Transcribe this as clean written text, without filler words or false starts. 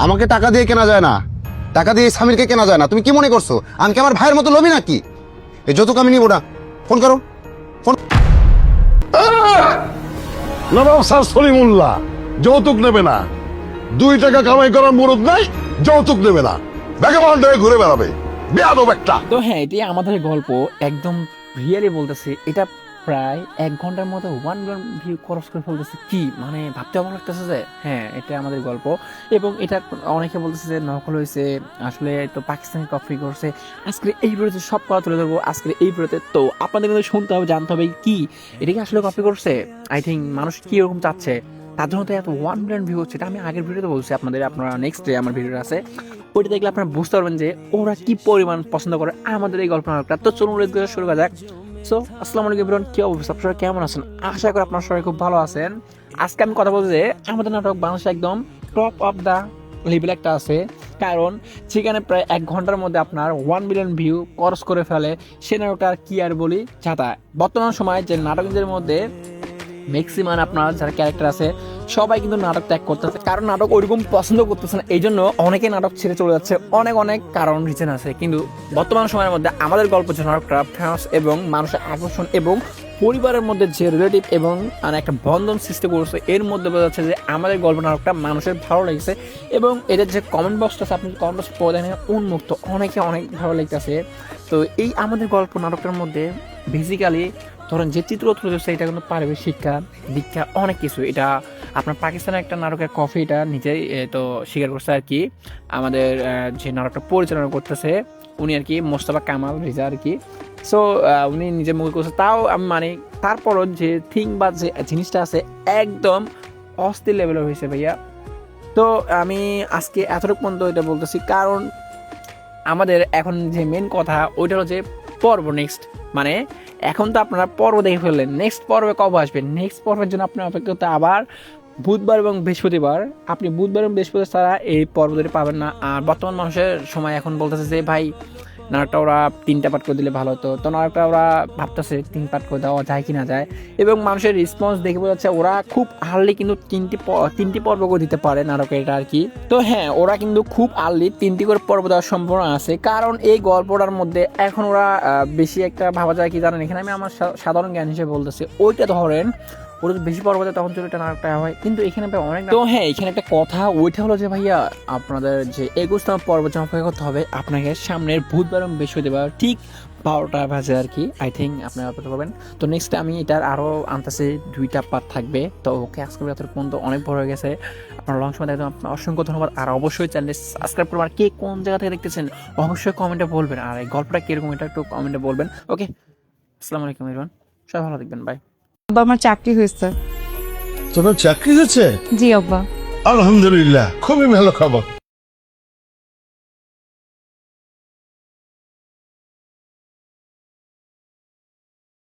আমাকে টাকা দিয়ে কেনা যায় না, টাকা দিয়ে সামিরকে কেনা যায় না। তুমি কি মনে করছো আমি কি আমার ভাইয়ের মতো লোভী নাকি? এই যৌতুক আমি নিব না। ফোন করো, ফোন। নবাব স্যার সলিমুল্লাহ যৌতুক নেবে না। 2 টাকা কামাই করার মুরদ নাই, যৌতুক নেবে না। ব্যাগেবান হয়ে ঘুরে বেড়াবে, বেয়াদব একটা। তো হ্যাঁ, এটাই আমাদের গল্প। একদম রিয়েলি বলতেছি, এটা প্রায় 1 ঘন্টার মতো 1 মিলিয়ন ভিউ খরচ করে ফেলতেছে। কি মানে ভাবতে অবাক লাগতেছে যে হ্যাঁ, এটা আমাদের গল্প। এবং এটা অনেকে বলতেছে যে নকল হয়েছে, আসলে তো পাকিস্তানি কপি করছে। আজকে এই ভিডিওতে সব কথা তুলে ধরবো আজকে এই ভিডিওতে। তো আপনাদের কিন্তু শুনতে হবে, জানতে হবে কি এটা কি আসলে কপি করছে। আই থিঙ্ক মানুষ কি এরকম চাচ্ছে, তার জন্য তো এত 1 মিলিয়ন ভিউ হচ্ছে। এটা আমি আগের ভিডিওতে বলছি আপনাদের, আপনারা নেক্সট ডে আমার ভিডিও আছে, ওইটা দেখলে আপনারা বুঝতে পারবেন যে ওরা কি পরিমাণ পছন্দ করে আমাদের এই গল্প নাটকটা। তো চলুন লেটস গো, শুরু করা যাক। সো আসসালামু আলাইকুম এভরিওয়ান, কি অবস্থা, আপনারা কেমন আছেন? আশা করি আপনারা সবাই খুব ভালো আছেন। আজকে আমি কথা বলতে যে আমাদের নাটক বাংলাদেশে একদম টপ অফ দা লেভেল একটা আছে, কারণ সেখানে প্রায় 1 ঘন্টার মধ্যে আপনার 1 মিলিয়ন ভিউ ক্রস করে ফেলে। সে নাটকটা কি আর বলি, ছাতা। বর্তমান সময়ে যে নাটকদের মধ্যে ম্যাক্সিমাম আপনার যারা ক্যারেক্টার আছে সবাই কিন্তু নাটক ত্যাগ করতেছে, কারণ নাটক ওইরকম পছন্দ করতেছে না। এই জন্য অনেকে নাটক ছেড়ে চলে যাচ্ছে। অনেক অনেক কারণ, রিজন আছে। কিন্তু বর্তমান সময়ের মধ্যে আমাদের গল্প যে নাটকটা ফেমাস এবং মানুষের আকর্ষণ এবং পরিবারের মধ্যে যে রিলেটিভ এবং একটা বন্ধন সৃষ্টি করছে, এর মধ্যে বোঝা যাচ্ছে যে আমাদের গল্প নাটকটা মানুষের ভালো লেগেছে। এবং এদের যে কমেন্ট বক্সটা আছে, আপনি কমেন্ট বক্স পড়ে দেখেন, উন্মুক্ত অনেকে অনেক ভালো লেগেছে। তো এই আমাদের গল্প নাটকটার মধ্যে বেসিক্যালি ধরেন যে চিত্র তুলে ধরছে, এটা কিন্তু পারিবারিক শিক্ষা দীক্ষা অনেক কিছু। এটা আপনার পাকিস্তানের একটা নাটকের কফি, এটা নিজেই তো স্বীকার করছে আর কি। আমাদের যে নাটকটা পরিচালনা করতেছে উনি আর কি, মোস্তফা কামাল রিজা আর কি। সো উনি নিজে মুখে করছে, তাও আমি মানে তারপরও যে থিং বা যে জিনিসটা আছে একদম অস্থির লেভেলের হয়েছে ভাইয়া। তো আমি আজকে এতটুকু পর্যন্ত এটা বলতেছি, কারণ আমাদের এখন যে মেন কথা ওইটা হলো যে পর্ব নেক্সট, মানে এখন তো আপনারা পর্ব দেখে ফেললেন, নেক্সট পর্বে কবে আসবেন, নেক্সট পর্বের জন্য আপনি অপেক্ষা করতে আবার বুধবার এবং বৃহস্পতিবার। আপনি বুধবার এবং বৃহস্পতিবার ছাড়া এই পর্ব ধরে পাবেন না। আর বর্তমান মানুষের সময় এখন বলতেছে যে ভাই নাটকটা ওরা 3টা পার্ট করে দিলে ভালো হতো। তো নাটকটা ওরা ভাবতেছে 3 পার্ট করে দেওয়া যায় কি না যায়। এবং মানুষের রেসপন্স দেখে বোঝা যাচ্ছে ওরা খুব আর্লি কিন্তু 3টি পর্ব করে দিতে পারে নাটকের এটা আর কি। তো হ্যাঁ, ওরা কিন্তু খুব আর্লি 3টি করে পর্ব দেওয়ার সম্ভাবনা আছে, কারণ এই গল্পটার মধ্যে এখন ওরা বেশি একটা ভাবা যায় কি জানেন, এখানে আমি আমার সাধারণ জ্ঞান হিসেবে বলতেছি, ওইটা ধরেন ওরা যদি বেশি পর্ব দেয় তখন চলে নাটকটা হয়। কিন্তু এখানে ভাই অনেক। তো হ্যাঁ, এখানে একটা কথা ওইটা হলো যে ভাইয়া আপনাদের যে 21তম পর্ব জমা অপেক্ষা করতে হবে আপনাকে সামনের বুধবার এবং বৃহস্পতিবার ঠিক 12টা বাজে আর কি। আই থিঙ্ক আপনারা অপেক্ষা করবেন। তো নেক্সট আমি এটার আরও আনতেছি 2টা পার্ট থাকবে। তো ওকে আজকে এত পর্যন্ত অনেক বড় হয়ে গেছে, আপনার লং সময় একদম আপনার অসংখ্য ধন্যবাদ। আর অবশ্যই চ্যানেল সাবস্ক্রাইব করবেন। আর কে কোন জায়গা থেকে দেখতেছেন অবশ্যই কমেন্টে বলবেন, আর এই গল্পটা কিরকম এটা একটু কমেন্টে বলবেন। ওকে, আসসালামু আলাইকুম এভরিওয়ান, সবাই ভালো থাকবেন, বাই। আব্বা, আমার চাকরি হয়েছে। তোমার চাকরি হচ্ছে? জি আব্বা। আলহামদুলিল্লাহ, খুবই ভালো খবর।